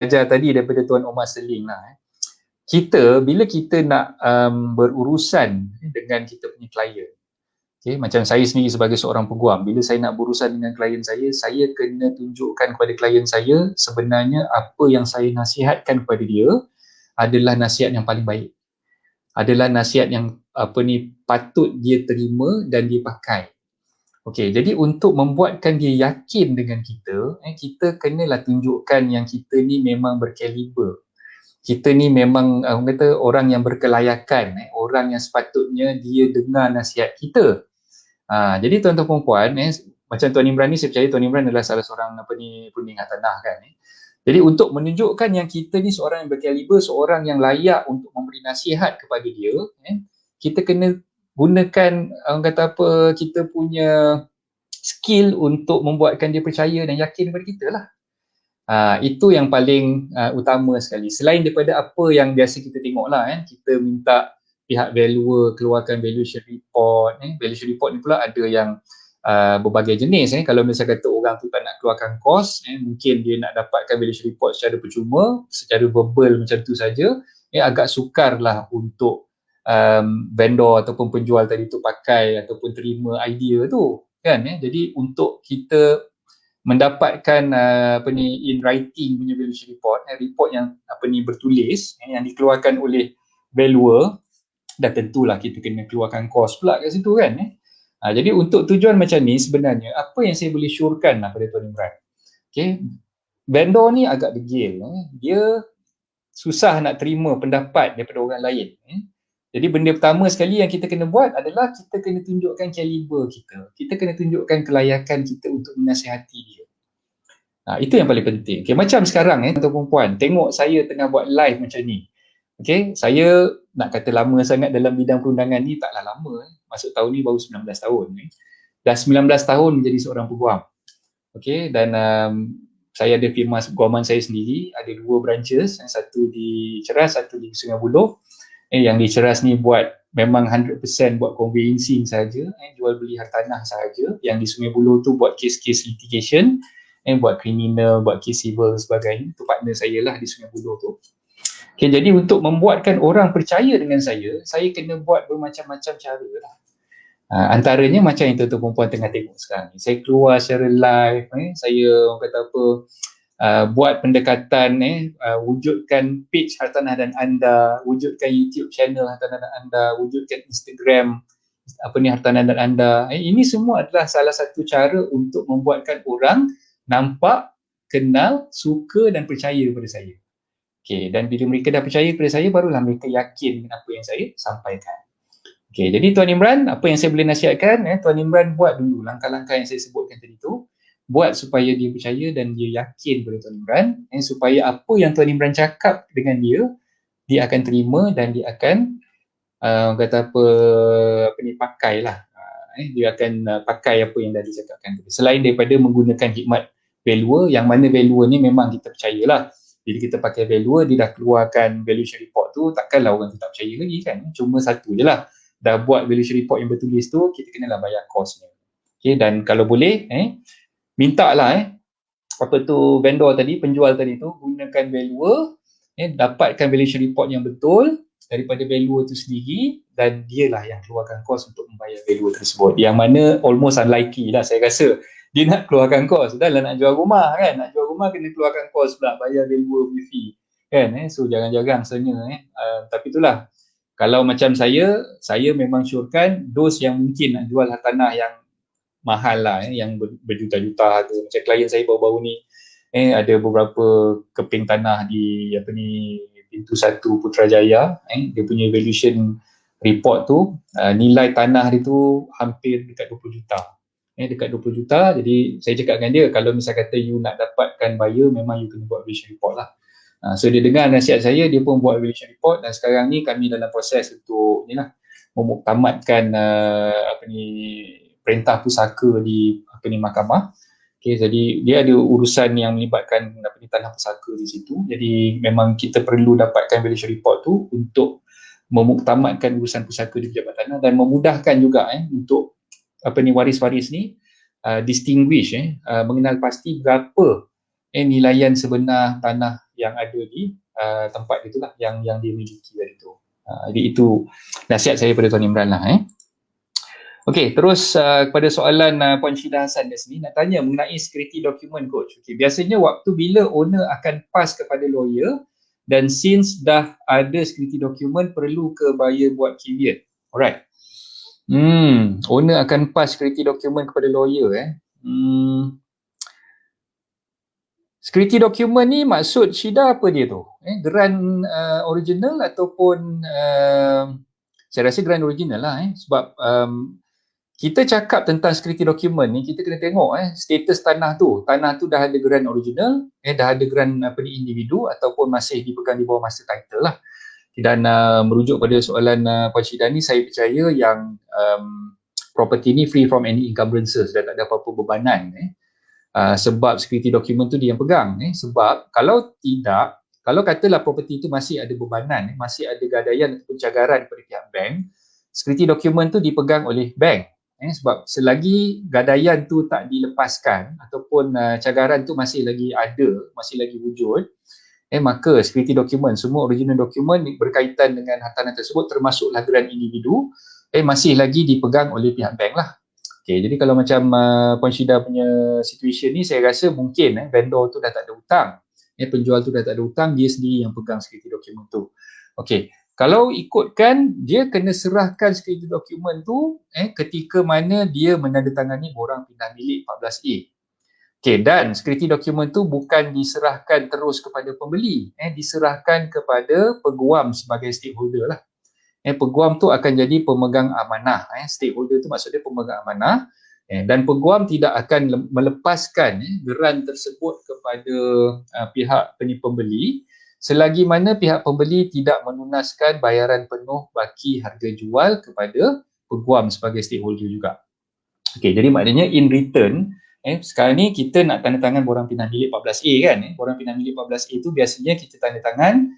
ajar tadi daripada Tuan Omar Seling lah. Kita bila kita nak berurusan dengan kita punya klien, okay, macam saya sendiri sebagai seorang peguam, bila saya nak berurusan dengan klien saya kena tunjukkan kepada klien saya sebenarnya apa yang saya nasihatkan kepada dia adalah nasihat yang paling baik, adalah nasihat yang patut dia terima dan dia pakai. Okey, jadi untuk membuatkan dia yakin dengan kita, kita kenalah tunjukkan yang kita ni memang berkaliber. Kita ni memang orang kata orang yang berkelayakan, orang yang sepatutnya dia dengar nasihat kita. Jadi tuan-tuan puan, macam Tuan Imran ni, saya percaya Tuan Imran adalah salah seorang perunding hartanah kan. Jadi untuk menunjukkan yang kita ni seorang yang berkaliber, seorang yang layak untuk memberi nasihat kepada dia, kita kena gunakan orang kata kita punya skill untuk membuatkan dia percaya dan yakin kepada kita lah. Itu yang paling utama sekali. Selain daripada apa yang biasa kita tengok lah, kita minta pihak valuer keluarkan valuation report. Valuation report ni pula ada yang berbagai jenis. Kalau misalnya kata orang tu tak nak keluarkan kos, mungkin dia nak dapatkan valuation report secara percuma, secara verbal macam tu saja, agak sukar lah untuk vendor ataupun penjual tadi tu pakai ataupun terima idea tu kan. Jadi untuk kita mendapatkan in writing punya valuation report, report yang bertulis, yang dikeluarkan oleh valuer, dah tentulah kita kena keluarkan kos pula kat situ kan. Jadi untuk tujuan macam ni sebenarnya apa yang saya boleh syorkan pada Tuan Imran, vendor ni agak degil, dia susah nak terima pendapat daripada orang lain. Jadi benda pertama sekali yang kita kena buat adalah kita kena tunjukkan kaliber kita. Kita kena tunjukkan kelayakan kita untuk menasihati dia. Itu yang paling penting. Macam sekarang tuan-tuan puan, tengok saya tengah buat live macam ni. Saya nak kata lama sangat dalam bidang perundangan ni, taklah lama. Masuk tahun ni baru 19 tahun. Dah 19 tahun menjadi seorang peguam. Dan saya ada firma peguaman saya sendiri, ada 2 branches, satu di Ceras, satu di Sungai Buloh. Yang di Ceras ni buat memang 100% buat conveyancing saja, jual beli hartanah saja. Yang di Sungai Buloh tu buat kes-kes litigation, buat kriminal, buat kes civil sebagainya. Itu partner saya lah di Sungai Buloh tu. Jadi untuk membuatkan orang percaya dengan saya kena buat bermacam-macam cara lah. Antaranya macam yang tuan-tuan perempuan tengah tengok sekarang ni. Saya keluar secara live, saya orang kata buat pendekatan, wujudkan page hartanah dan anda, wujudkan YouTube channel hartanah dan anda, wujudkan Instagram hartanah dan anda. Ini semua adalah salah satu cara untuk membuatkan orang nampak, kenal, suka dan percaya kepada saya. Dan bila mereka dah percaya kepada saya, barulah mereka yakin dengan apa yang saya sampaikan. Jadi Tuan Imran, apa yang saya boleh nasihatkan, Tuan Imran buat dulu langkah-langkah yang saya sebutkan tadi tu. Buat supaya dia percaya dan dia yakin pada Tuan Imran, supaya apa yang Tuan Imran cakap dengan dia akan terima dan dia akan pakailah. Dia akan pakai apa yang dah dicakapkan. Selain daripada menggunakan hikmat valuer, yang mana valuer ni memang kita percayalah. Bila kita pakai valuer, dia dah keluarkan valuation report tu, takkanlah orang tu tak percaya lagi kan. Cuma satu je lah, dah buat valuation report yang bertulis tu, kita kenalah bayar kosnya. Dan kalau boleh, minta lah vendor tadi, penjual tadi tu gunakan valuer, dapatkan valuation report yang betul daripada valuer tu sendiri, dan dialah yang keluarkan kos untuk membayar valuer tersebut, yang mana almost unlikely lah saya rasa dia nak keluarkan kos. Dah lah nak jual rumah kan, nak jual rumah kena keluarkan kos pula, bayar valuer fee kan. So jangan-jangan sebenarnya tapi itulah, kalau macam saya memang syorkan those yang mungkin nak jual hartanah yang mahal lah, yang berjuta-juta tu. Macam klien saya baru-baru ni, ada beberapa keping tanah di Pintu 1 Putrajaya, dia punya valuation report tu, nilai tanah dia tu hampir dekat 20 juta. Dekat 20 juta, jadi saya cakap dengan dia, kalau misal kata you nak dapatkan buyer, memang you kena buat valuation report lah. So dia dengar nasihat saya, dia pun buat valuation report, dan sekarang ni kami dalam proses untuk memuktamadkan perintah pusaka di mahkamah. Jadi dia ada urusan yang melibatkan tanah pusaka di situ. Jadi memang kita perlu dapatkan valuation report tu untuk memuktamadkan urusan pusaka di pejabat tanah, dan memudahkan juga untuk waris-waris ni distinguish, mengenal pasti berapa nilaian sebenar tanah yang ada di tempat itulah yang dia miliki tadi tu. Jadi itu nasihat saya pada Tuan Imran lah. Okey, terus kepada soalan Puan Syida Hassan dari sini, nak tanya mengenai security document coach. Okey, biasanya waktu bila owner akan pass kepada lawyer dan since dah ada security document, perlu ke buyer buat caveat? Alright. Owner akan pass security document kepada lawyer Security document ni maksud Syida apa dia tu? Grant original ataupun saya rasa grant original lah sebab kita cakap tentang security document ni, kita kena tengok status tanah tu dah ada grant original, dah ada grant individu ataupun masih dipegang di bawah master title lah. Dan merujuk pada soalan Puan Syida ni, saya percaya yang property ni free from any encumbrances dan tak ada apa-apa bebanan sebab security document tu dia yang pegang sebab kalau tidak, kalau katalah property tu masih ada bebanan, masih ada gadaian ataupun cagaran daripada pihak bank, security document tu dipegang oleh bank sebab selagi gadaian tu tak dilepaskan ataupun cagaran tu masih lagi ada, masih lagi wujud, maka security document, semua original dokumen berkaitan dengan hartanah tersebut termasuklah grant individu, masih lagi dipegang oleh pihak bank lah. Okay, jadi kalau macam Puan Syida punya situation ni, saya rasa mungkin vendor tu dah tak ada hutang, penjual tu dah tak ada hutang, dia sendiri yang pegang security document tu. Okey, kalau ikutkan, dia kena serahkan security document tu ketika mana dia menandatangani borang pindah milik 14A. Okey, dan security document tu bukan diserahkan terus kepada pembeli, diserahkan kepada peguam sebagai stakeholder lah. Peguam tu akan jadi pemegang amanah. Stakeholder tu maksudnya pemegang amanah, dan peguam tidak akan melepaskan geran tersebut kepada pihak pembeli selagi mana pihak pembeli tidak menunaskan bayaran penuh baki harga jual kepada peguam sebagai stakeholder juga. Okey, jadi maknanya in return, sekarang ni kita nak tanda tangan borang pindah milik 14A kan. Borang pindah milik 14A tu biasanya kita tanda tangan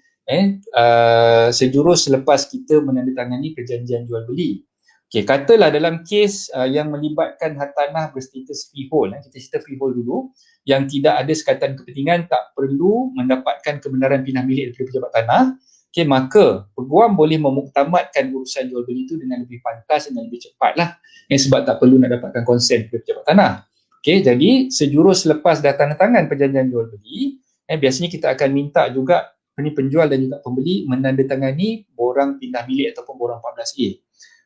sejurus selepas kita menandatangani perjanjian jual beli. Okey, katalah dalam kes yang melibatkan hartanah berstatus freehold, kita cerita freehold dulu, yang tidak ada sekatan kepentingan, tak perlu mendapatkan kebenaran pindah milik daripada pejabat tanah, okey, maka peguam boleh memuktamadkan urusan jual beli itu dengan lebih pantas dan lebih cepat lah, sebab tak perlu nak dapatkan konsen daripada pejabat tanah. Okey, jadi sejurus selepas dah tanda tangan perjanjian jual beli, biasanya kita akan minta juga penjual dan juga pembeli menandatangani borang pindah milik ataupun borang 14A.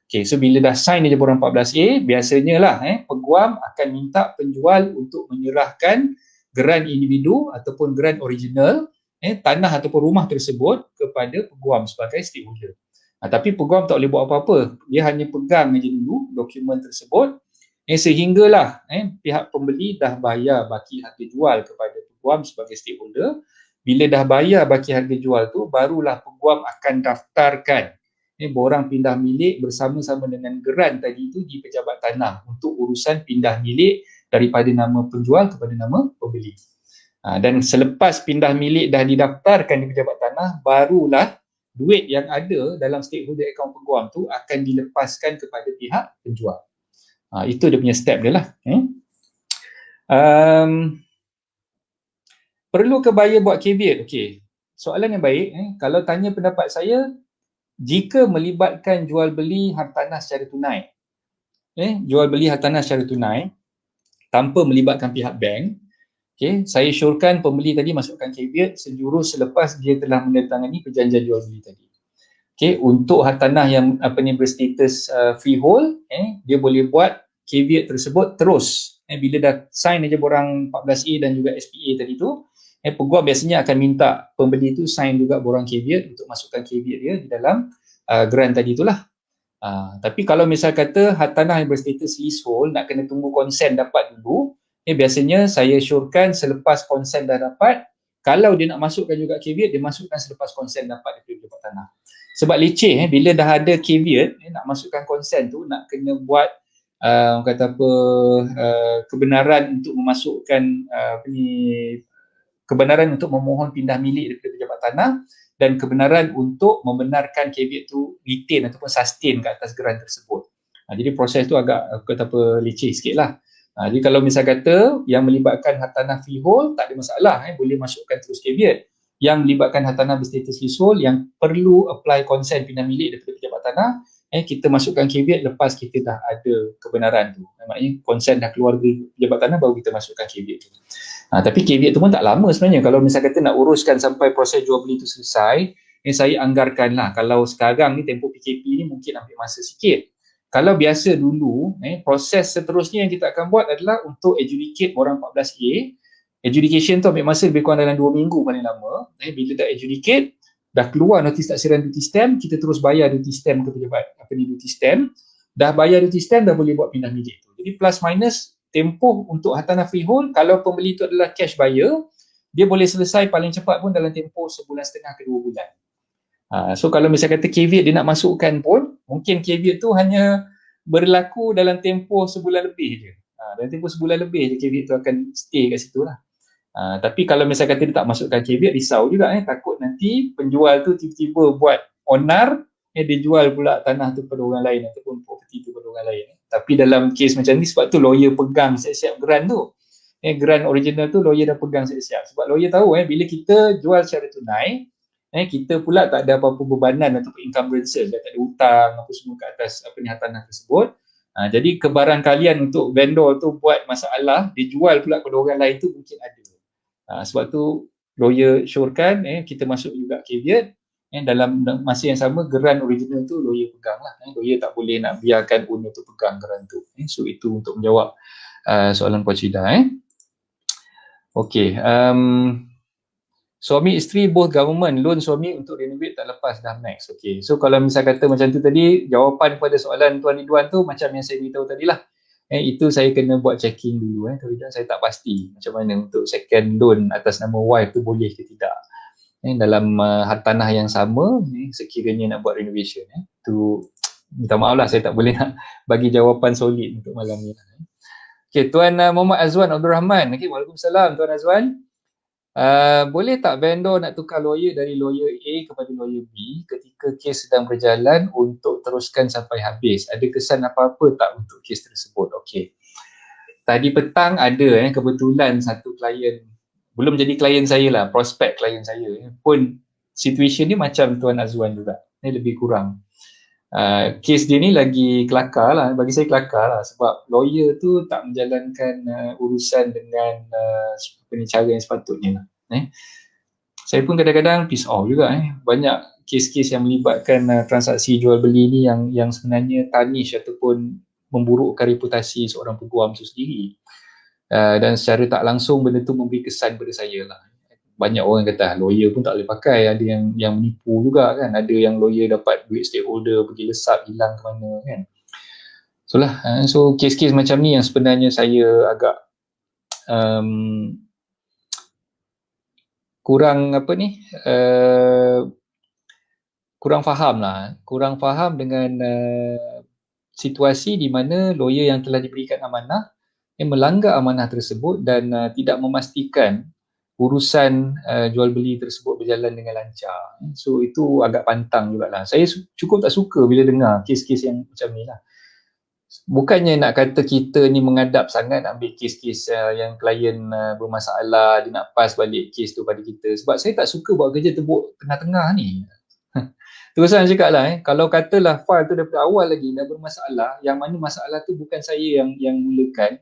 Okey, so bila dah sign je borang 14A, biasanya lah peguam akan minta penjual untuk menyerahkan geran individu ataupun geran original tanah ataupun rumah tersebut kepada peguam sebagai stakeholder. Tapi peguam tak boleh buat apa-apa, dia hanya pegang aja dulu dokumen tersebut sehinggalah pihak pembeli dah bayar baki harga jual kepada peguam sebagai stakeholder. Bila dah bayar baki harga jual tu, barulah peguam akan daftarkan borang pindah milik bersama-sama dengan geran tadi itu di pejabat tanah untuk urusan pindah milik daripada nama penjual kepada nama pembeli. Dan selepas pindah milik dah didaftarkan di pejabat tanah, barulah duit yang ada dalam stakeholder account peguam tu akan dilepaskan kepada pihak penjual. Itu dia punya step dia lah. Perlu ke buyer buat caveat? Okey, soalan yang baik. Kalau tanya pendapat saya, jika melibatkan jual beli hartanah secara tunai, jual beli hartanah secara tunai tanpa melibatkan pihak bank, saya syorkan pembeli tadi masukkan caveat sejurus selepas dia telah menandatangani perjanjian jual beli tadi. Untuk hartanah yang berstatus freehold, dia boleh buat caveat tersebut terus. Bila dah sign aja borang 14A dan juga SPA tadi tu, peguam biasanya akan minta pembeli tu sign juga borang caveat untuk masukkan caveat dia di dalam grant tadi itulah. Tapi kalau misal kata hartanah yang berstatus leasehold nak kena tunggu konsen dapat dulu, biasanya saya syorkan selepas konsen dah dapat, kalau dia nak masukkan juga caveat, dia masukkan selepas konsen dapat daripada pejabat tanah. Sebab leceh bila dah ada caveat, nak masukkan konsen tu nak kena buat kebenaran untuk memasukkan kebenaran untuk memohon pindah milik daripada pejabat tanah dan kebenaran untuk membenarkan caveat tu retain ataupun sustain ke atas geran tersebut. Jadi proses tu agak leceh sikit lah. Jadi kalau misal kata yang melibatkan hartanah freehold, tak ada masalah, boleh masukkan terus caveat. yang melibatkan hartanah berstatus leasehold yang perlu apply consent pindah milik daripada pejabat tanah, kita masukkan caveat lepas kita dah ada kebenaran tu. Maknanya consent dah keluar dari pejabat tanah baru kita masukkan caveat tu. Tapi caveat tu pun tak lama sebenarnya. Kalau misalnya kata nak uruskan sampai proses jual beli tu selesai, saya anggarkanlah kalau sekarang ni tempoh PKP ni mungkin ambil masa sikit. Kalau biasa dulu, proses seterusnya yang kita akan buat adalah untuk adjudicate orang 14A. Adjudication tu ambil masa lebih kurang dalam 2 minggu paling lama. Bila dah adjudicate, dah keluar notis taksiran duty stamp, kita terus bayar duty stamp ke pejabat duty stamp. Dah bayar duty stamp, dah boleh buat pindah milik tu. Jadi plus minus tempoh untuk hartanah freehold, kalau pembeli itu adalah cash buyer, dia boleh selesai paling cepat pun dalam tempoh 1.5 ke 2 bulan. So kalau misalnya kata caveat dia nak masukkan pun, mungkin caveat tu hanya berlaku dalam tempoh sebulan lebih je. Dalam tempoh sebulan lebih je caveat tu akan stay kat situ lah. Tapi kalau misalnya kata dia tak masukkan caveat, risau juga takut nanti penjual tu tiba-tiba buat onar, dia jual pula tanah tu pada orang lain ataupun property tu pada orang lain. Tapi dalam kes macam ni, sebab tu lawyer pegang siap-siap grant tu. Grant original tu lawyer dah pegang siap-siap. Sebab lawyer tahu bila kita jual secara tunai, kita pula tak ada apa-apa bebanan ataupun encumbrances, tak ada hutang apa semua ke atas hartanah tersebut. Jadi kebaran kalian untuk vendor tu buat masalah, dia jual pula kepada orang lain tu mungkin ada. Sebab tu lawyer syorkan kita masuk juga caveat, dalam masa yang sama geran original tu lawyer pegang lah. Lawyer tak boleh nak biarkan owner tu pegang geran tu. So itu untuk menjawab soalan Puan Cida. Okey, suami isteri both government, loan suami untuk renovate tak lepas dah max. Okey, so kalau misal kata macam tu tadi, jawapan pada soalan Tuan Ridwan tu macam yang saya beritahu tadi lah. Itu saya kena buat checking dulu. Kalau saya tak pasti macam mana untuk second loan atas nama wife tu boleh ke tidak. Dalam hartanah yang sama, sekiranya nak buat renovation. Tu minta maaf lah, saya tak boleh nak bagi jawapan solid untuk malam ni. Okey, Tuan Muhammad Azwan Abdul Rahman. Okey, waalaikumsalam Tuan Azwan. Boleh tak vendor nak tukar lawyer dari lawyer A kepada lawyer B ketika kes sedang berjalan untuk teruskan sampai habis? Ada kesan apa-apa tak untuk kes tersebut? Okey. Tadi petang ada kebetulan satu klien, belum jadi klien saya lah, prospek klien saya pun situasi ni macam Tuan Azwan juga. Ini lebih kurang. Kes dia ni lagi kelakar lah, bagi saya kelakar lah, sebab lawyer tu tak menjalankan urusan dengan cara yang sepatutnya lah. Saya pun kadang-kadang piss off juga. Banyak kes-kes yang melibatkan transaksi jual beli ni yang sebenarnya tarnish ataupun memburukkan reputasi seorang peguam tu sendiri. Dan secara tak langsung benda tu memberi kesan pada saya lah. Banyak orang kata lawyer pun tak boleh pakai, ada yang menipu juga kan, ada yang lawyer dapat duit stakeholder pergi lesap hilang ke mana kan. So kes-kes macam ni yang sebenarnya saya agak kurang faham dengan situasi di mana lawyer yang telah diberikan amanah melanggar amanah tersebut dan tidak memastikan urusan jual beli tersebut berjalan dengan lancar. So itu agak pantang jugalah. Saya cukup tak suka bila dengar kes-kes yang macam ni lah. Bukannya nak kata kita ni mengadap sangat nak ambil kes-kes yang klien bermasalah, dia nak pass balik kes tu pada kita. Sebab saya tak suka buat kerja tebuk tengah-tengah ni. Terusan cakap lah, kalau katalah file tu daripada awal lagi dah bermasalah, yang mana masalah tu bukan saya yang mulakan,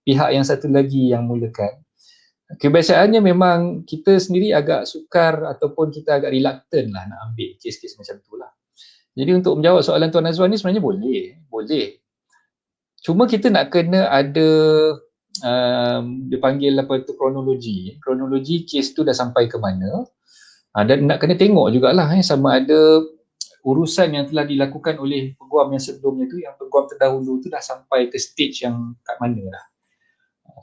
pihak yang satu lagi yang mulakan. Kebiasaannya memang kita sendiri agak sukar ataupun kita agak reluctant lah nak ambil kes-kes macam tu lah. Jadi untuk menjawab soalan Tuan Azwan ni sebenarnya boleh. Cuma kita nak kena ada dia panggil apa tu kronologi kes tu dah sampai ke mana. Dan nak kena tengok jugalah sama ada urusan yang telah dilakukan oleh peguam yang sebelumnya tu, yang peguam terdahulu tu dah sampai ke stage yang kat mana lah.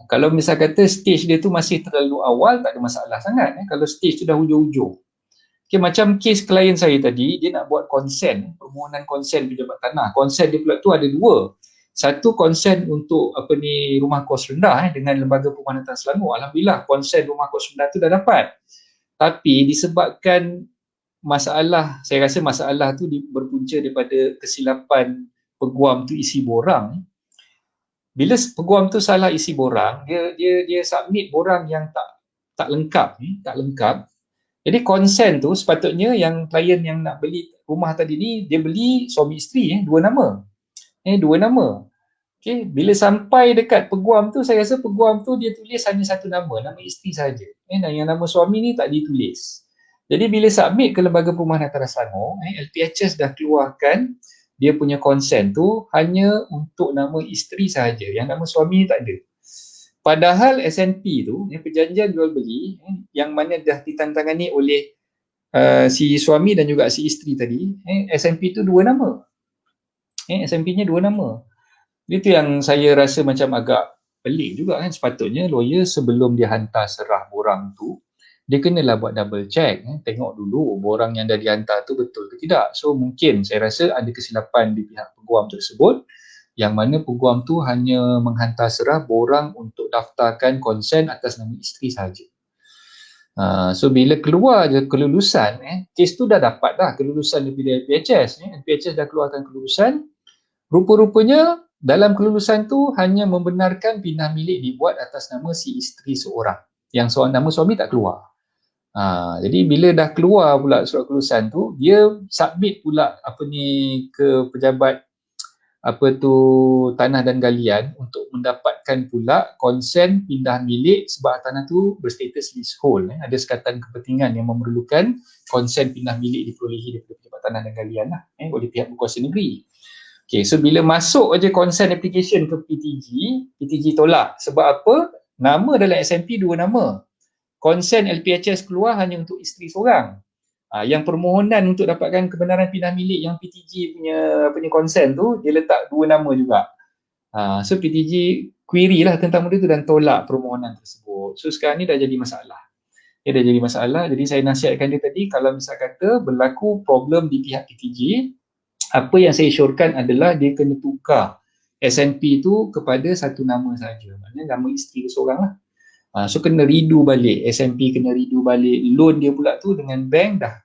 Kalau misal kata stage dia tu masih terlalu awal, tak ada masalah sangat. Kalau stage tu dah hujung-hujung. Okay, macam kes klien saya tadi, dia nak buat konsen, permohonan konsen pejabat tanah. Konsen dia pula tu ada dua. Satu konsen untuk rumah kos rendah dengan Lembaga Perumahan Tanah Selangor. Alhamdulillah konsen rumah kos rendah tu dah dapat. Tapi disebabkan masalah, saya rasa masalah tu berpunca daripada kesilapan peguam tu isi borang. Bila peguam tu salah isi borang, dia submit borang yang tak lengkap. Jadi konsen tu sepatutnya yang klien yang nak beli rumah tadi ni, dia beli suami isteri, dua nama. Dua nama. Okay, bila sampai dekat peguam tu, saya rasa peguam tu dia tulis hanya satu nama isteri saja. Dan yang nama suami ni tak ditulis. Jadi bila submit ke Lembaga Perumahan Antara Selangor, LPHS dah keluarkan dia punya konsen tu hanya untuk nama isteri saja. Yang nama suami tak ada. Padahal SNP tu, perjanjian jual beli, yang mana dah ditandatangani oleh si suami dan juga si isteri tadi, SNP tu dua nama. SNP-nya dua nama. Itu yang saya rasa macam agak pelik juga kan. Sepatutnya lawyer sebelum dia hantar serah borang tu, dia kenalah buat double check, tengok dulu borang yang dah dihantar tu betul ke tidak. So mungkin saya rasa ada kesilapan di pihak peguam tersebut, yang mana peguam tu hanya menghantar serah borang untuk daftarkan konsen atas nama isteri sahaja. So bila keluar je kelulusan, kes tu dah dapat dah kelulusan daripada LPHS. LPHS dah keluarkan kelulusan. Rupa-rupanya dalam kelulusan tu hanya membenarkan pindah milik dibuat atas nama si isteri seorang. Yang nama suami tak keluar. Jadi bila dah keluar pula surat kelulusan tu, dia submit pula ke pejabat tanah dan galian untuk mendapatkan pula konsen pindah milik sebab tanah tu berstatus leasehold. Ada sekatan kepentingan yang memerlukan konsen pindah milik diperolehi daripada pejabat tanah dan galian oleh pihak berkuasa negeri. Okay, so bila masuk aja consent application ke PTG tolak. Sebab apa? Nama dalam SMP dua nama. Consent LPHS keluar hanya untuk isteri seorang. Yang permohonan untuk dapatkan kebenaran pindah milik yang PTG punya consent tu, dia letak dua nama juga. So PTG query lah tentang benda tu dan tolak permohonan tersebut. So sekarang ni dah jadi masalah. Dia dah jadi masalah. Jadi saya nasihatkan dia tadi, kalau misal kata berlaku problem di pihak PTG, apa yang saya syorkan adalah dia kena tukar SNP tu kepada satu nama saja. Maknanya nama isteri seorang lah. So kena redo balik. SNP kena redo balik. Loan dia pula tu dengan bank dah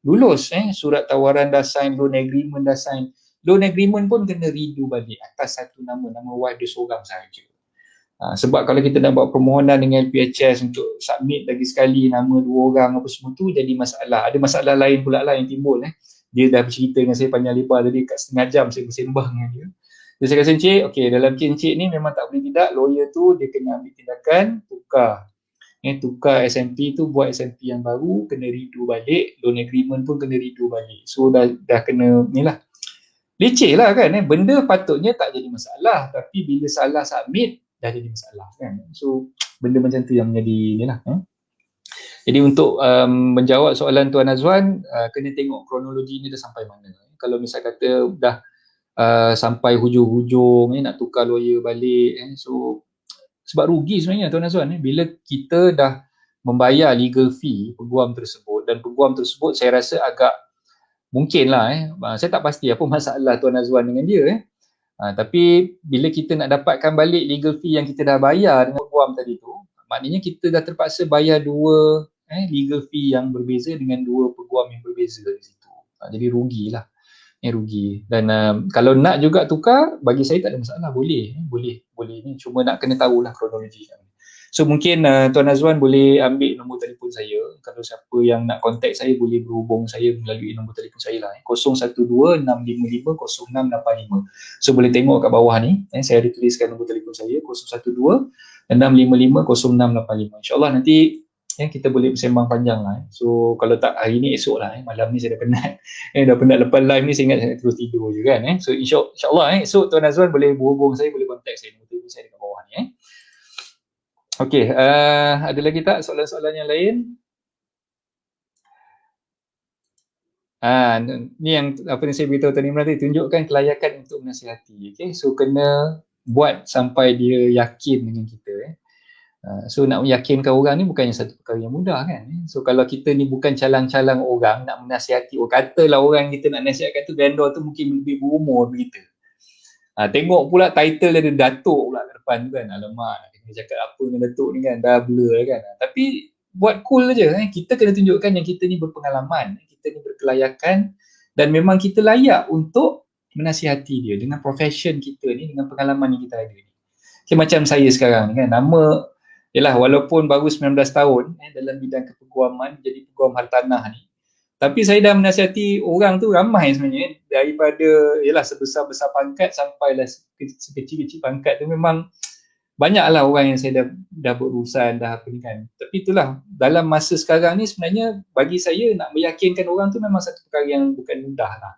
lulus. Surat tawaran dah sign, loan agreement dah sign. Loan agreement pun kena redo balik atas satu nama wife dia seorang saja. Sebab kalau kita nak buat permohonan dengan LPHS untuk submit lagi sekali nama dua orang apa semua tu jadi masalah. Ada masalah lain pula lah yang timbul. Dia dah bercerita dengan saya panjang lebar tadi, kat setengah jam saya bersembang dengan dia. Jadi saya kata, Encik, okay, dalam Encik ni memang tak boleh tidak, lawyer tu dia kena ambil tindakan, tukar SMP tu, buat SMP yang baru, kena redo balik, loan agreement pun kena redo balik. So dah kena ni lah. Leceh lah kan, benda patutnya tak jadi masalah, tapi bila salah submit, dah jadi masalah kan. So benda macam tu yang menjadi ni lah. Jadi untuk menjawab soalan Tuan Azwan, kena tengok kronologi ni dah sampai mana. Kalau misal kata dah sampai hujung-hujung nak tukar lawyer balik, so sebab rugi sebenarnya Tuan Azwan. Bila kita dah membayar legal fee peguam tersebut, dan peguam tersebut saya rasa agak mungkin lah, saya tak pasti apa masalah Tuan Azwan dengan dia. Tapi bila kita nak dapatkan balik legal fee yang kita dah bayar dengan peguam tadi tu, maknanya kita dah terpaksa bayar dua legal fee yang berbeza dengan dua peguam yang berbeza di situ. Jadi rugilah. Rugi. Dan kalau nak juga tukar, bagi saya tak ada masalah, boleh ni, cuma nak kena tahulah kronologi. So mungkin Tuan Azwan boleh ambil nombor telefon saya. Kalau siapa yang nak contact saya boleh berhubung saya melalui nombor telefon saya lah, 012-655-0685. So boleh tengok kat bawah ni, saya ada tuliskan nombor telefon saya, 012-655-0685. InsyaAllah nanti kita boleh bersembang panjang lah. So kalau tak hari ni, esok lah. Malam ni saya dah penat. Dah penat lepas live ni, saya ingat saya terus tidur je kan. So insyaAllah esok Tuan Azwan boleh berhubung saya, boleh contact saya. Nombor telefon saya dekat bawah ni. Okey, ada lagi tak soalan-soalan yang lain? Ni yang apa yang saya beritahu tadi, nanti tunjukkan kelayakan untuk menasihati. Okay? So kena buat sampai dia yakin dengan kita. So nak meyakinkan orang ni bukannya satu perkara yang mudah kan. So kalau kita ni bukan calang-calang orang nak menasihati, katalah orang kita nak nasihatkan tu, vendor tu mungkin lebih berumur begitu. Tengok pula title ada Datuk pula kat depan tu kan. Alamak, nak kena cakap apa dengan Datuk ni kan, dah blur kan. Tapi buat cool je. Kita kena tunjukkan yang kita ni berpengalaman, kita ni berkelayakan, dan memang kita layak untuk menasihati dia dengan profession kita ni, dengan pengalaman yang kita ada ni. Okay, macam saya sekarang ni kan, nama Yalah, walaupun baru 19 tahun dalam bidang kepeguaman, jadi peguam hartanah ni, tapi saya dah menasihati orang tu ramai sebenarnya, daripada yalah sebesar-besar pangkat sampailah sekecil-kecil pangkat tu, memang banyaklah orang yang saya dah berurusan dah apa ni kan. Tapi itulah, dalam masa sekarang ni sebenarnya bagi saya nak meyakinkan orang tu memang satu perkara yang bukan mudah lah.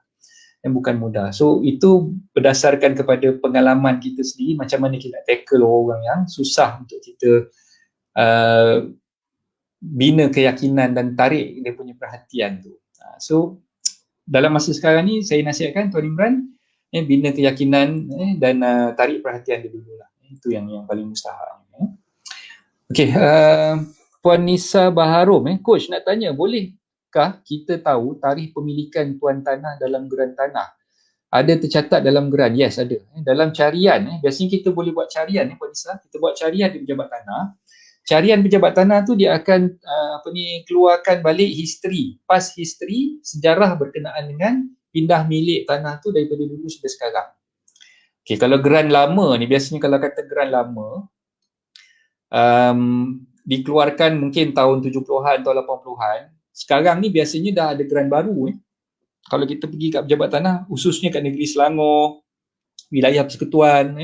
Yang bukan mudah. So itu berdasarkan kepada pengalaman kita sendiri, macam mana kita nak tackle orang yang susah untuk kita bina keyakinan dan tarik dia punya perhatian tu. So dalam masa sekarang ni saya nasihatkan Tuan Imran bina keyakinan dan tarik perhatian dia dulu lah. Itu yang paling mustahak. Okey, Puan Nisa Baharom, Coach nak tanya, bolehkah kita tahu tarikh pemilikan tuan tanah dalam geran tanah? Ada tercatat dalam geran? Yes, ada. Dalam carian, biasanya kita boleh buat carian, Puan Nisa. Kita buat carian di pejabat tanah. Carian pejabat tanah tu dia akan keluarkan balik history, past history, sejarah berkenaan dengan pindah milik tanah tu daripada dulu sampai sekarang. Okey, kalau geran lama ni, biasanya kalau kata geran lama, dikeluarkan mungkin tahun 70-an atau 80-an. Sekarang ni biasanya dah ada geran baru. Kalau kita pergi kat pejabat tanah, khususnya kat negeri Selangor, wilayah persekutuan,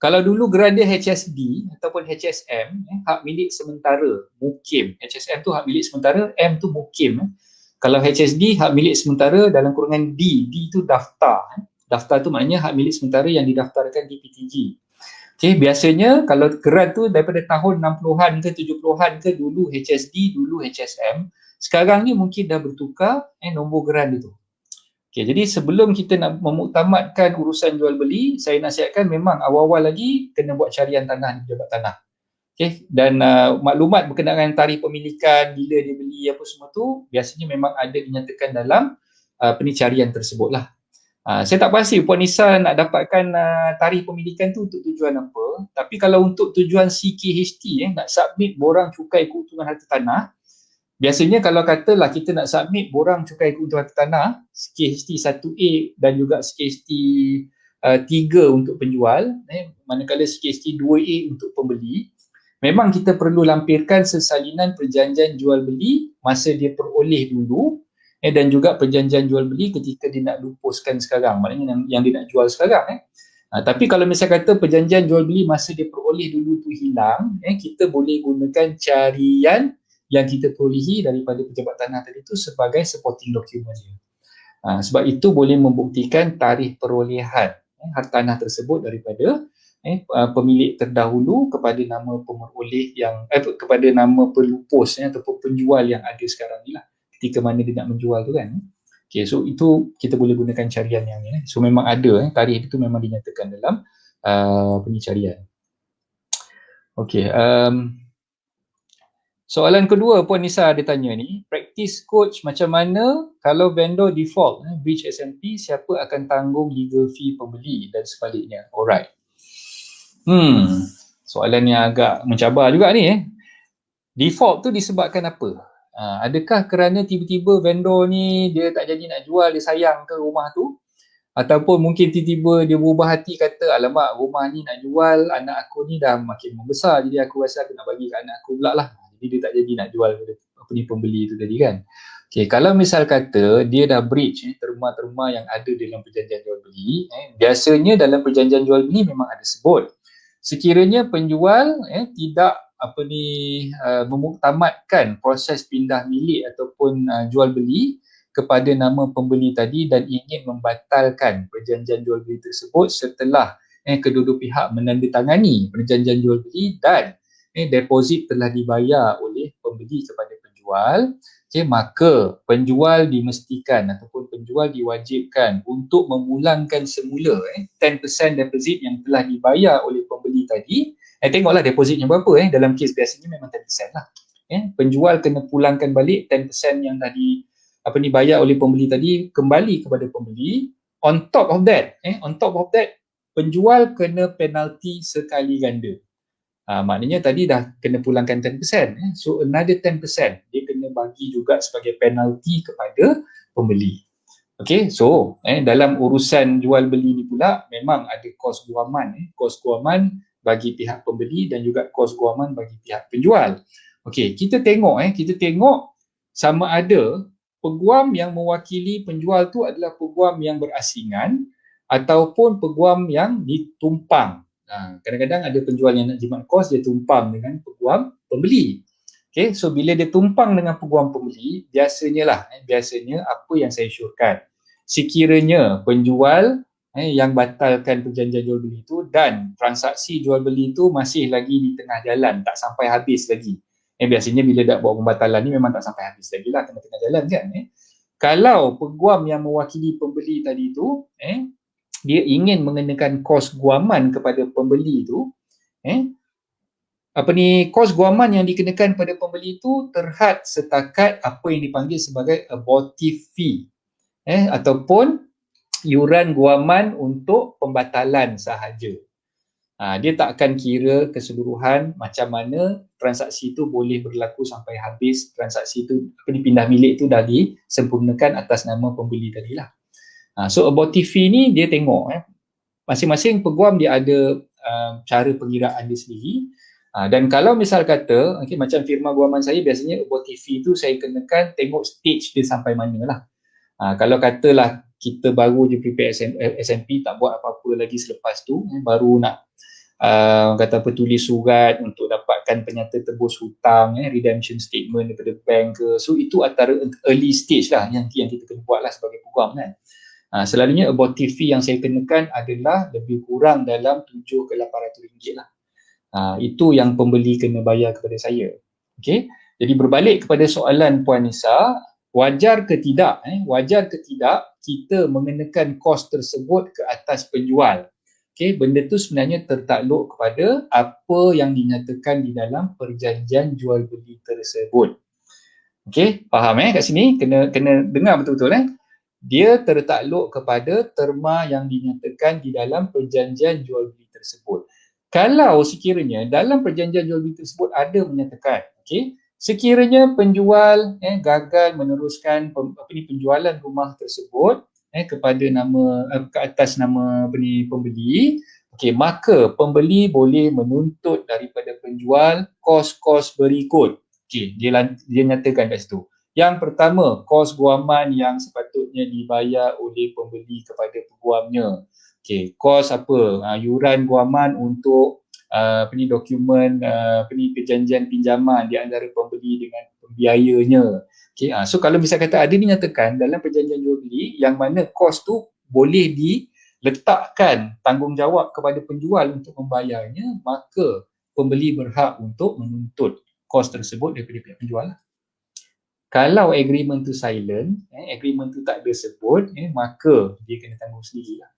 kalau dulu geran dia HSD ataupun HSM, hak milik sementara, mukim. HSM tu hak milik sementara, M tu mukim. Kalau HSD, hak milik sementara dalam kurungan D. D tu daftar. Daftar tu maknanya hak milik sementara yang didaftarkan di PTG. Okay, biasanya kalau geran tu daripada tahun 60-an ke 70-an ke, dulu HSD, dulu HSM. Sekarang ni mungkin dah bertukar nombor geran dia tu. Okay, jadi sebelum kita nak memuktamadkan urusan jual beli, saya nasihatkan memang awal-awal lagi kena buat carian tanah di pejabat tanah. Okay, dan maklumat berkenaan tarikh pemilikan, bila dia beli apa semua tu, biasanya memang ada dinyatakan dalam pencarian tersebut lah. Saya tak pasti Puan Nisa nak dapatkan tarikh pemilikan tu untuk tujuan apa, tapi kalau untuk tujuan CKHT, nak submit borang cukai keuntungan harta tanah, biasanya kalau katalah kita nak submit borang cukai keuntungan harta tanah CKHT 1A dan juga CKHT 3 untuk penjual, manakala CKHT 2A untuk pembeli, memang kita perlu lampirkan sesalinan perjanjian jual beli masa dia peroleh dulu dan juga perjanjian jual beli ketika dia nak lupuskan sekarang, maknanya yang dia nak jual sekarang. Tapi kalau misalnya kata perjanjian jual beli masa dia peroleh dulu tu hilang, kita boleh gunakan carian yang kita perolehi daripada pejabat tanah tadi tu sebagai supporting document dia. Sebab itu boleh membuktikan tarikh perolehan hartanah tersebut daripada pemilik terdahulu kepada nama pemeroleh yang kepada nama pelupus ataupun penjual yang ada sekarang ni lah, ketika mana dia nak menjual tu kan. Okay, so itu kita boleh gunakan carian yang ni. So memang ada tarikh itu memang dinyatakan dalam pencarian. Okay, soalan kedua Puan Nisa ada tanya ni, practice coach macam mana kalau vendor default breach SMP, siapa akan tanggung legal fee pembeli dan sebaliknya? Alright. Soalan yang agak mencabar juga ni. Default tu disebabkan apa? Adakah kerana tiba-tiba vendor ni dia tak jadi nak jual, dia sayang ke rumah tu? Ataupun mungkin tiba-tiba dia berubah hati kata, alamak rumah ni nak jual, anak aku ni dah makin membesar, jadi aku rasa aku nak bagi kat anak aku pula lah. Jadi dia tak jadi nak jual pembeli tu tadi kan. Okay, kalau misal kata dia dah breach terma-terma yang ada dalam perjanjian jual beli, biasanya dalam perjanjian jual beli memang ada sebut, sekiranya penjual tidak memuktamadkan proses pindah milik ataupun jual beli kepada nama pembeli tadi dan ingin membatalkan perjanjian jual beli tersebut setelah kedua-dua pihak menandatangani perjanjian jual beli dan deposit telah dibayar oleh pembeli kepada penjual, maka penjual dimestikan ataupun penjual diwajibkan untuk memulangkan semula 10% deposit yang telah dibayar oleh pembeli tadi. Tengoklah depositnya berapa. Dalam kes biasanya memang 10% lah. Penjual kena pulangkan balik 10% yang dah dibayar oleh pembeli tadi kembali kepada pembeli. On top of that, penjual kena penalti sekali ganda. Maknanya tadi dah kena pulangkan 10%, so another 10% dia kena bagi juga sebagai penalti kepada pembeli. Okay, so dalam urusan jual beli ni pula memang ada kos guaman. Kos guaman bagi pihak pembeli dan juga kos guaman bagi pihak penjual. Okey, kita tengok sama ada peguam yang mewakili penjual tu adalah peguam yang berasingan ataupun peguam yang ditumpang. Kadang-kadang ada penjual yang nak jimat kos, dia tumpang dengan peguam pembeli. Okay, so bila dia tumpang dengan peguam pembeli, biasanya apa yang saya syorkan, sekiranya penjual yang batalkan perjanjian jual beli itu dan transaksi jual beli itu masih lagi di tengah jalan, tak sampai habis lagi. Biasanya bila dah buat pembatalan ni memang tak sampai habis lagi lah, tengah-tengah jalan kan. Kalau peguam yang mewakili pembeli tadi tu, dia ingin mengenakan kos guaman kepada pembeli tu, kos guaman yang dikenakan pada pembeli itu terhad setakat apa yang dipanggil sebagai abortive fee ataupun yuran guaman untuk pembatalan sahaja. Dia tak akan kira keseluruhan macam mana transaksi itu boleh berlaku sampai habis, transaksi itu pindah milik itu dah disempurnakan atas nama pembeli tadilah. So abortive fee ni dia tengok masing-masing peguam dia ada cara pengiraan dia sendiri. Dan kalau misal kata, macam firma guaman saya biasanya abortive fee tu saya kenakan tengok stage dia sampai mana lah. Kalau katalah kita baru je prepare SMP, tak buat apa-apa lagi selepas tu, baru nak tulis surat untuk dapatkan penyata tebus hutang, redemption statement daripada bank ke, so itu antara early stage lah yang kita kena buat lah sebagai peguam kan. Selalunya abortive fee yang saya kenakan adalah lebih kurang dalam 7 ke 800 ringgit lah. Itu yang pembeli kena bayar kepada saya. Okey. Jadi berbalik kepada soalan Puan Nisa, wajar ke tidak kita mengenakan kos tersebut ke atas penjual? Okey, benda tu sebenarnya tertakluk kepada apa yang dinyatakan di dalam perjanjian jual beli tersebut. Okey, faham kat sini? Kena dengar betul-betul Dia tertakluk kepada terma yang dinyatakan di dalam perjanjian jual beli tersebut. Kalau sekiranya dalam perjanjian jual beli tersebut ada menyatakan, sekiranya penjual gagal meneruskan penjualan rumah tersebut kepada ke atas nama pembeli, maka pembeli boleh menuntut daripada penjual kos-kos berikut. Dia nyatakan kat situ. Yang pertama, kos guaman yang sepatutnya dibayar oleh pembeli kepada peguamnya. Kos apa? Yuran guaman untuk dokumen perjanjian pinjaman di antara pembeli dengan pembiayanya. So kalau misalnya kata ada dinyatakan dalam perjanjian jual beli yang mana kos tu boleh diletakkan tanggungjawab kepada penjual untuk membayarnya, maka pembeli berhak untuk menuntut kos tersebut daripada pihak penjual. Kalau agreement tu silent, agreement tu tak ada sebut, maka dia kena tanggung sendiri lah.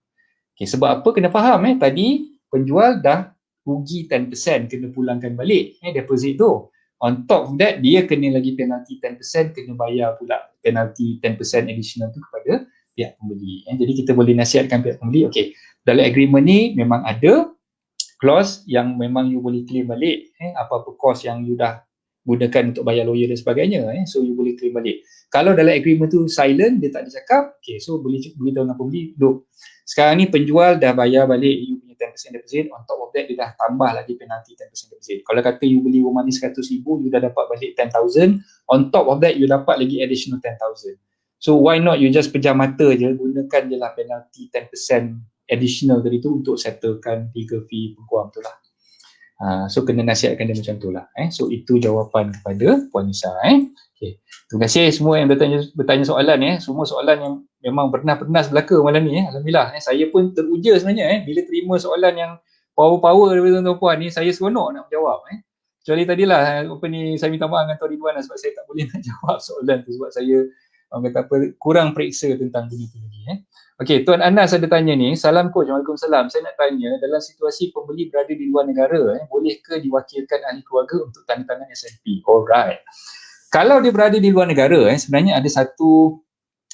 Sebab apa? Kena faham tadi penjual dah rugi 10% kena pulangkan balik deposit tu. On top of that, dia kena lagi penalti 10%, kena bayar pula penalti 10% additional tu kepada pihak pembeli. Jadi kita boleh nasihatkan pihak pembeli, dalam agreement ni memang ada clause yang memang you boleh claim balik apa-apa cost yang you dah gunakan untuk bayar lawyer dan sebagainya, so you boleh claim balik. Kalau dalam agreement tu silent, dia tak ada cakap, so boleh beritahu dengan pembeli, look, sekarang ni penjual dah bayar balik you punya 10% deposit, on top of that dia dah tambah lagi penalti 10% deposit. Kalau kata you beli rumah ni 100,000, you dah dapat balik 10,000, on top of that you dapat lagi additional 10,000. So why not you just pejam mata je, gunakan je lah penalti 10% additional tadi tu untuk settlekan legal fee peguam tu lah. So kena nasihatkan dia macam tu lah. So itu jawapan kepada Puan Nisa. Terima kasih semua yang bertanya soalan. Semua soalan yang memang bernas-bernas belaka malam ni. Alhamdulillah. Saya pun teruja sebenarnya bila terima soalan yang power-power daripada tuan-tuan puan ni, saya seronok nak menjawab. Kecuali tadilah saya minta maaf dengan Tuan Ridwan sebab saya tak boleh nak jawab soalan tu sebab saya kurang periksa tentang benda tu lagi. Tuan Anas ada tanya ni, salam coach, waalaikumsalam. Saya nak tanya, dalam situasi pembeli berada di luar negara, bolehkah diwakilkan ahli keluarga untuk tanda tangan SMP? Alright. Kalau dia berada di luar negara, sebenarnya ada satu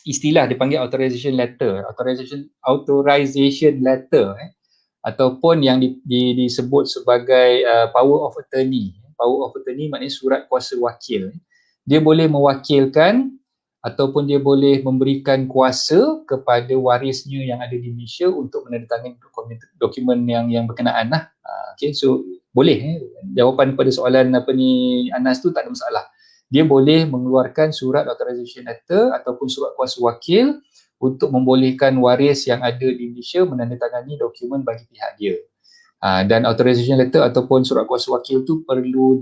istilah dipanggil authorization letter, ataupun yang disebut sebagai power of attorney. Power of attorney maknanya surat kuasa wakil. Dia boleh mewakilkan ataupun dia boleh memberikan kuasa kepada warisnya yang ada di Malaysia untuk menandatangani dokumen yang berkenaan lah. Okay, so boleh jawapan pada soalan Anas tu tak ada masalah. Dia boleh mengeluarkan surat authorization letter ataupun surat kuasa wakil untuk membolehkan waris yang ada di Malaysia menandatangani dokumen bagi pihak dia. Dan authorization letter ataupun surat kuasa wakil tu perlu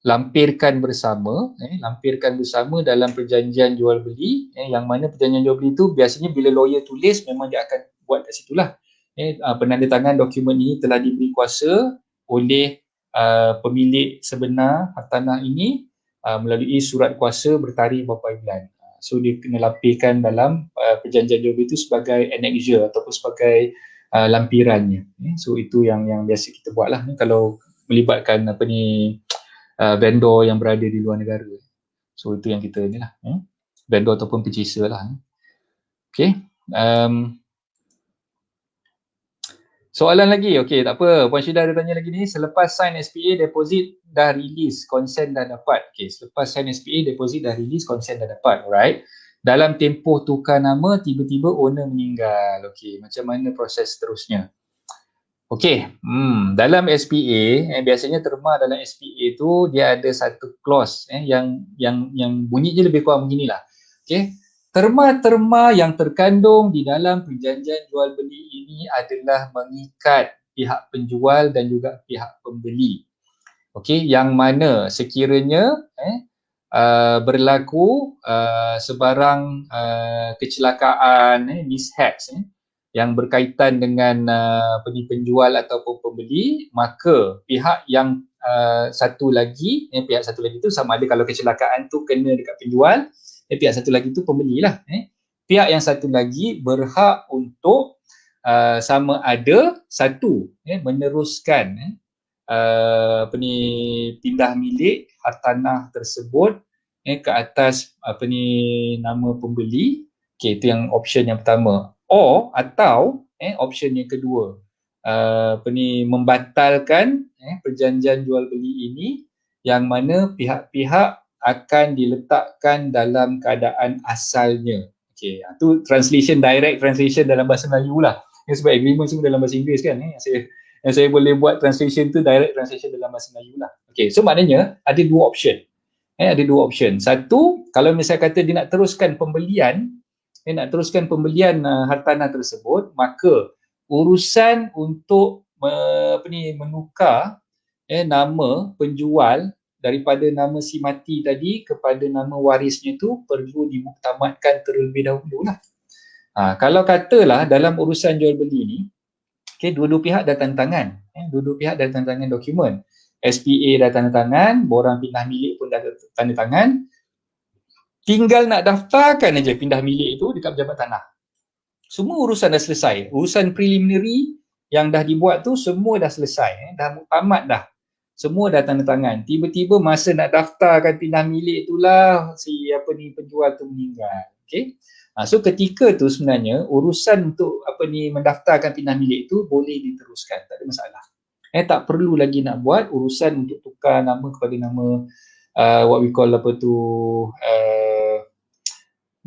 lampirkan bersama dalam perjanjian jual beli, yang mana perjanjian jual beli tu biasanya bila lawyer tulis memang dia akan buat kat situlah. Penandatangan dokumen ini telah diberi kuasa oleh pemilik sebenar hartanah ini melalui surat kuasa bertarikh berapa bulan. So dia kena lampirkan dalam perjanjian jual beli itu sebagai annexure ataupun sebagai lampirannya. So itu yang biasa kita buat lah kalau melibatkan vendor yang berada di luar negara. So itu yang kita ni lah, vendor ataupun purchaser lah. Okay. Soalan lagi, okay, tak apa. Puan Syida ada tanya lagi ni, selepas sign SPA, deposit dah release, consent dah dapat. Okay, selepas sign SPA, deposit dah release, consent dah dapat. Alright. Dalam tempoh tukar nama, tiba-tiba owner meninggal. Okay, macam mana proses seterusnya? Okey, dalam SPA, biasanya terma dalam SPA tu dia ada satu clause yang bunyinya lebih kurang beginilah. Okey, terma-terma yang terkandung di dalam perjanjian jual beli ini adalah mengikat pihak penjual dan juga pihak pembeli. Okey, yang mana sekiranya berlaku sebarang kecelakaan, mishaps yang berkaitan dengan penjual ataupun pembeli, maka pihak yang satu lagi tu sama ada kalau kecelakaan tu kena dekat penjual, pihak satu lagi tu pembelilah. Pihak yang satu lagi berhak untuk sama ada satu meneruskan pindah milik hartanah tersebut ke atas nama pembeli. Okey, itu yang option yang pertama. Atau option yang kedua, membatalkan perjanjian jual beli ini yang mana pihak-pihak akan diletakkan dalam keadaan asalnya. Okey, itu translation, direct translation dalam bahasa Melayu lah. Sebab agreement semua dalam bahasa Inggeris kan. Yang saya boleh buat translation tu direct translation dalam bahasa Melayu lah. Okey, so maknanya ada dua option. Ada dua option. Satu, kalau misalnya kata dia nak teruskan pembelian, hartanah tersebut, maka urusan untuk menukar nama penjual daripada nama si mati tadi kepada nama warisnya tu perlu dimuktamadkan terlebih dahulu lah. Kalau katalah dalam urusan jual beli ni, dua-dua pihak dah tanda tangan, dokumen. SPA dah tanda tangan, borang pindah milik pun dah tanda tangan. Tinggal nak daftarkan aja pindah milik itu dekat pejabat tanah. Semua urusan dah selesai. Urusan preliminary yang dah dibuat tu semua dah selesai. Dah muktamad dah. Semua dah tanda tangan. Tiba-tiba masa nak daftarkan pindah milik itulah penjual tu meninggal. Okay? So ketika tu sebenarnya urusan untuk mendaftarkan pindah milik itu boleh diteruskan. Tak ada masalah. Tak perlu lagi nak buat urusan untuk tukar nama kepada nama what we call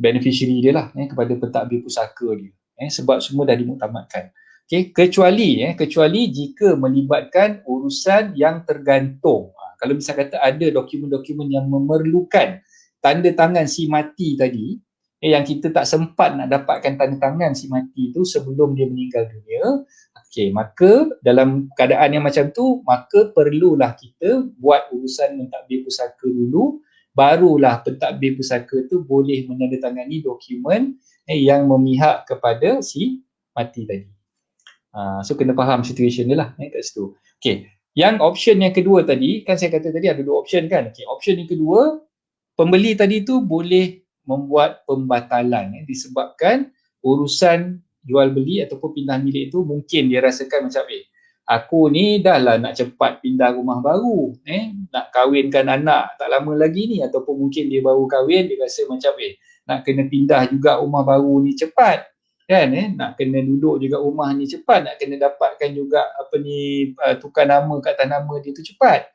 beneficiary dia lah, kepada pentadbir pusaka dia, sebab semua dah dimuktamadkan. Kecuali jika melibatkan urusan yang tergantung. Kalau misalnya kata ada dokumen-dokumen yang memerlukan tanda tangan si mati tadi, yang kita tak sempat nak dapatkan tanda tangan si mati tu sebelum dia meninggal dunia, maka dalam keadaan yang macam tu, maka perlulah kita buat urusan mentadbir pusaka dulu, barulah pentadbir pusaka tu boleh menandatangani dokumen yang memihak kepada si mati tadi. So kena faham situation dia lah kat situ. Yang option yang kedua tadi, kan saya kata tadi ada dua option kan. Option yang kedua, pembeli tadi tu boleh membuat pembatalan disebabkan urusan jual beli ataupun pindah milik itu mungkin dia rasakan macam aku ni dah lah nak cepat pindah rumah baru, nak kahwinkan anak tak lama lagi ni, ataupun mungkin dia baru kahwin, dia rasa macam nak kena pindah juga rumah baru ni cepat kan, nak kena duduk juga rumah ni cepat, nak kena dapatkan juga tukar nama kat atas nama dia tu cepat.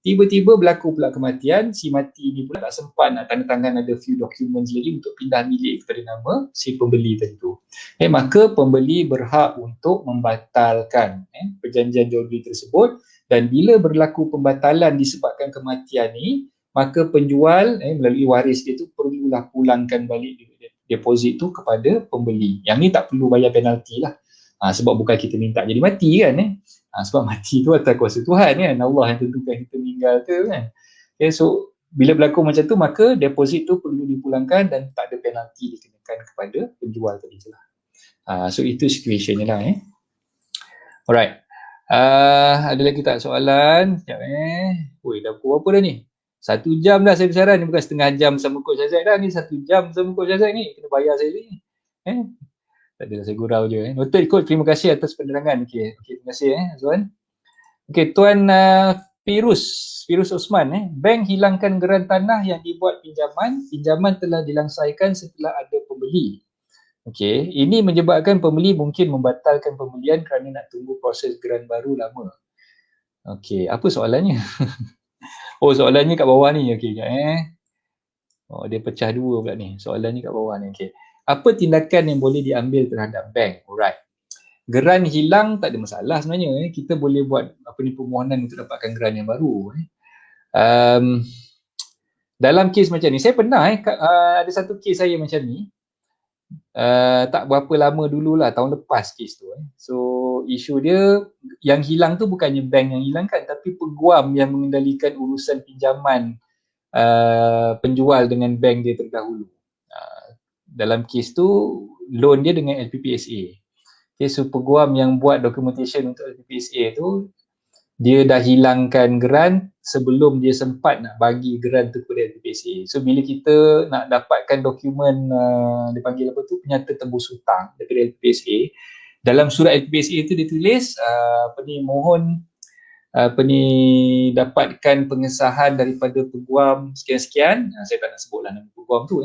Tiba-tiba berlaku pula kematian, si mati ni pula tak sempat nak tanda tangan ada few documents lagi untuk pindah milik kepada nama si pembeli tadi tu. Maka pembeli berhak untuk membatalkan perjanjian jual beli tersebut, dan bila berlaku pembatalan disebabkan kematian ni, maka penjual melalui waris dia tu perlulah pulangkan balik deposit tu kepada pembeli. Yang ni tak perlu bayar penalti lah. Sebab bukan kita minta jadi mati kan. Sebab mati tu atas kuasa Tuhan kan. Allah yang tentukan kita meninggal tu kan. So bila berlaku macam tu, maka deposit tu perlu dipulangkan dan tak ada penalti dikenakan kepada penjual tadi tu lah. So itu situation ni lah. Alright. Ada lagi tak soalan? Sekejap dah pukul berapa dah ni? 1 jam dah saya bersiaran ni, bukan setengah jam sama Coach Azad dah ni, 1 jam sama Coach Azad ni. Kena bayar saya ni. Tak adalah, saya gurau je. Noted Coach, terima kasih atas penerangan. Okey, terima kasih Azwan. Okey, Tuan Firuz Osman, bank hilangkan geran tanah yang dibuat pinjaman telah dilangsaikan setelah ada pembeli. Okey, ini menyebabkan pembeli mungkin membatalkan pembelian kerana nak tunggu proses geran baru lama. Okey, apa soalannya? Soalannya kat bawah ni. Okey, dia pecah dua pula ni. Soalannya kat bawah ni. Okey. Apa tindakan yang boleh diambil terhadap bank? Alright. Geran hilang tak ada masalah sebenarnya. Kita boleh buat permohonan untuk dapatkan geran yang baru. Dalam kes macam ni, saya pernah ada satu kes saya macam ni. Tak berapa lama dululah, tahun lepas kes tu. So isu dia yang hilang tu bukannya bank yang hilangkan, tapi peguam yang mengendalikan urusan pinjaman penjual dengan bank dia terdahulu. Dalam kes tu loan dia dengan LPPSA. So peguam yang buat documentation untuk LPPSA tu, dia dah hilangkan geran sebelum dia sempat nak bagi geran tu kepada LPPSA. So bila kita nak dapatkan dokumen dia panggil apa tu, penyata tembus hutang daripada LPPSA, dalam surat LPPSA tu dia tulis mohon dapatkan pengesahan daripada peguam sekian-sekian. Saya tak nak sebutlah nama peguam tu.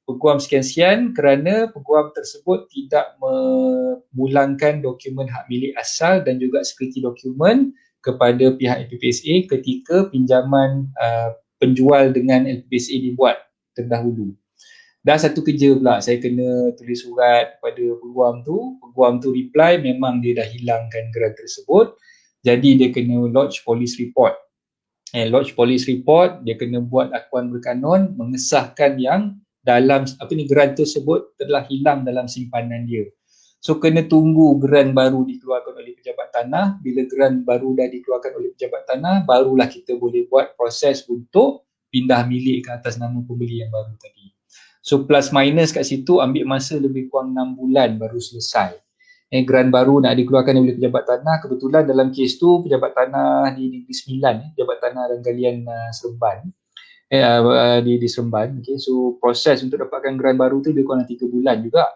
Peguam sekian-sekian kerana peguam tersebut tidak memulangkan dokumen hak milik asal dan juga sekuriti dokumen kepada pihak LPPSA ketika pinjaman penjual dengan LPPSA dibuat terdahulu. Dah satu kerja pula, saya kena tulis surat kepada peguam tu reply memang dia dah hilangkan geran tersebut, jadi dia kena lodge police report. Lodge police report, dia kena buat akuan berkanun mengesahkan yang dalam geran tersebut telah hilang dalam simpanan dia. So kena tunggu geran baru dikeluarkan oleh pejabat tanah. Bila geran baru dah dikeluarkan oleh pejabat tanah, barulah kita boleh buat proses untuk pindah milik ke atas nama pembeli yang baru tadi. So plus minus kat situ ambil masa lebih kurang 6 bulan baru selesai. Geran baru nak dikeluarkan oleh pejabat tanah. Kebetulan dalam kes tu pejabat tanah di Negeri Sembilan, pejabat tanah dan galian Seremban. Di Seremban. So proses untuk dapatkan geran baru tu lebih kurang 3 bulan juga.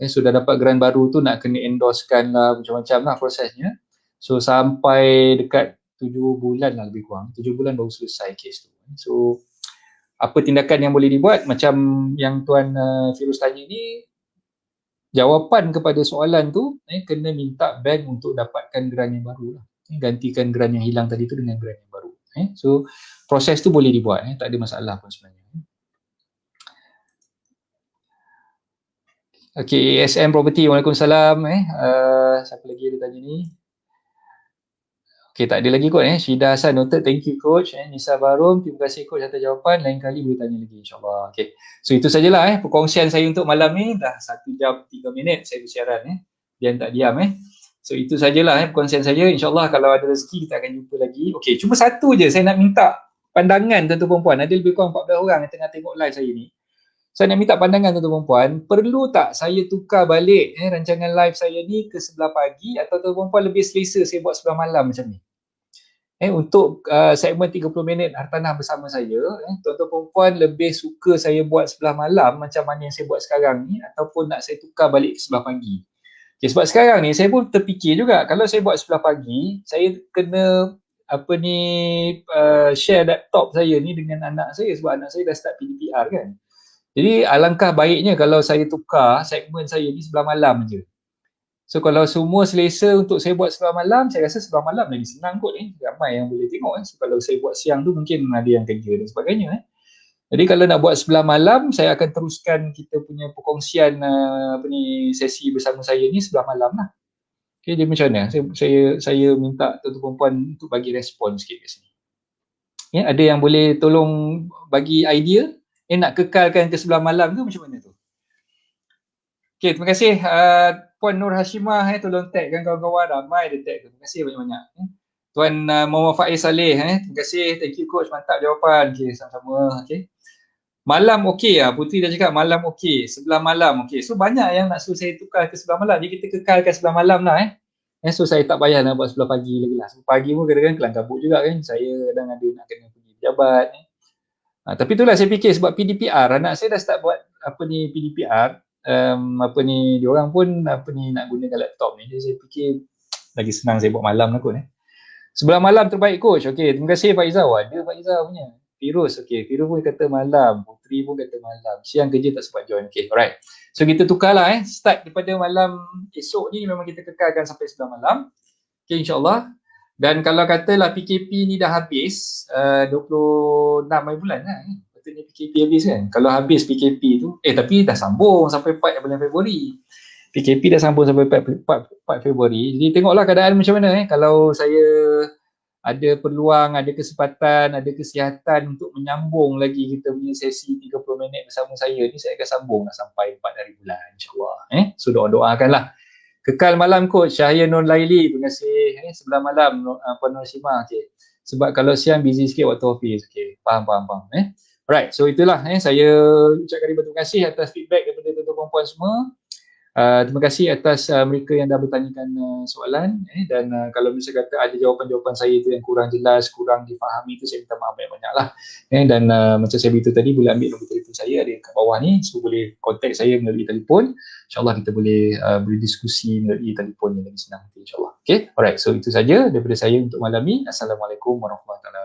Sudah dapat geran baru tu nak kena endorsekan lah, macam-macam lah prosesnya. So sampai dekat 7 bulan lah lebih kurang. 7 bulan baru selesai kes tu. So apa tindakan yang boleh dibuat? Macam yang Tuan Firuz tanya ni, jawapan kepada soalan tu kena minta bank untuk dapatkan geran yang baru lah. Gantikan geran yang hilang tadi tu dengan geran yang baru. So proses tu boleh dibuat, tak ada masalah pun sebenarnya. Okey, ASM Property, Waalaikumsalam. Siapa lagi ada tanya ni? Okey, tak ada lagi kot. Syida Hassan noted, thank you coach. Nisa Barum, terima kasih coach atas jawapan. Lain kali boleh tanya lagi insyaAllah. Okey, so itu sajalah perkongsian saya untuk malam ni. Dah 1 jam 3 minit saya bersiaran. Dia tak diam. So itu sajalah perkongsian saya. InsyaAllah kalau ada rezeki kita akan jumpa lagi. Okey, cuma satu je saya nak minta pandangan tuan-tuan perempuan. Ada lebih kurang 14 orang yang tengah tengok live saya ni. Saya nak minta pandangan tuan-tuan perempuan, perlu tak saya tukar balik rancangan live saya ni ke sebelah pagi, atau tuan-tuan perempuan lebih selesa saya buat sebelah malam macam ni? Untuk segmen 30 minit Hartanah bersama saya, tuan-tuan perempuan lebih suka saya buat sebelah malam macam mana yang saya buat sekarang ni, ataupun nak saya tukar balik ke sebelah pagi? Okay, sebab sekarang ni saya pun terfikir juga, kalau saya buat sebelah pagi, saya kena share laptop saya ni dengan anak saya, sebab anak saya dah start PDPR kan. Jadi alangkah baiknya kalau saya tukar segmen saya ni sebelah malam je. So kalau semua selesa untuk saya buat sebelah malam, saya rasa sebelah malam lagi senang kot ramai yang boleh tengok So kalau saya buat siang tu mungkin ada yang kerja dan sebagainya Jadi kalau nak buat sebelah malam, saya akan teruskan kita punya perkongsian sesi bersama saya ni sebelah malam lah. Okay, jadi macam mana? Saya minta tuan-tuan perempuan untuk bagi respon sikit kat sini. Ya, ada yang boleh tolong bagi idea nak kekalkan ke sebelah malam tu macam mana tu? Okay, terima kasih Puan Nur Hashimah tolong tagkan kawan-kawan ramai dia tag. Terima kasih banyak-banyak. Tuan Muhammad Faiz Saleh terima kasih. Thank you coach, mantap jawapan. Okay, sama-sama. Okay. Malam okey lah. Putri dah cakap malam okey. Sebelah malam okey. So banyak yang nak suruh saya tukar ke sebelah malam. Jadi kita kekalkan sebelah malam lah So saya tak payah nak buat sebelah pagi lagi lah. So, pagi pun kadang-kadang kelang kabut juga kan. Saya kadang ada nak kena pergi pejabat. Tapi itulah saya fikir sebab PDPR. Anak saya dah start buat PDPR. Diorang pun nak gunakan laptop ni. Jadi saya fikir lagi senang saya buat malam lah kot Sebelah malam terbaik coach. Okey, terima kasih Faizah. Ada Faizah punya. Firuz, okey. Firuz pun kata malam. Putri pun kata malam. Siang kerja tak sempat join. Okey, alright. So kita tukarlah Start daripada malam esok ni memang kita kekalkan sampai sebelah malam. Okey, insyaAllah. Dan kalau katalah PKP ni dah habis, 26 bulan lah. Patutnya PKP habis kan. Kalau habis PKP tu, tapi dah sambung sampai 4 bulan Februari. PKP dah sambung sampai 4 Februari. Jadi tengoklah keadaan macam mana Kalau saya ada peluang, ada kesempatan, ada kesihatan untuk menyambung lagi kita punya sesi 30 minit bersama saya ni, saya akan sambung lah sampai 4 hari bulan insyaAllah. So doakanlah. Kekal malam coach Syahya Nur Laili, terima kasih. Sebelah malam Puan Nur Shimah. Okay. Sebab kalau siang busy sikit waktu office. Okay. Faham. Alright, so itulah saya ucapkan terima kasih atas feedback daripada tuan-tuan perempuan semua. Terima kasih atas mereka yang dah bertanyakan soalan dan kalau misalnya kata ada jawapan-jawapan saya itu yang kurang jelas, kurang difahami itu saya minta maaf banyak-banyak lah dan macam saya beritahu tadi boleh ambil nombor telefon saya ada kat bawah ni so boleh contact saya melalui telefon insyaAllah kita boleh berdiskusi melalui telefon yang lebih senang insyaAllah. Okay, alright, so itu saja daripada saya untuk malam ni. Assalamualaikum warahmatullahi wabarakatuh.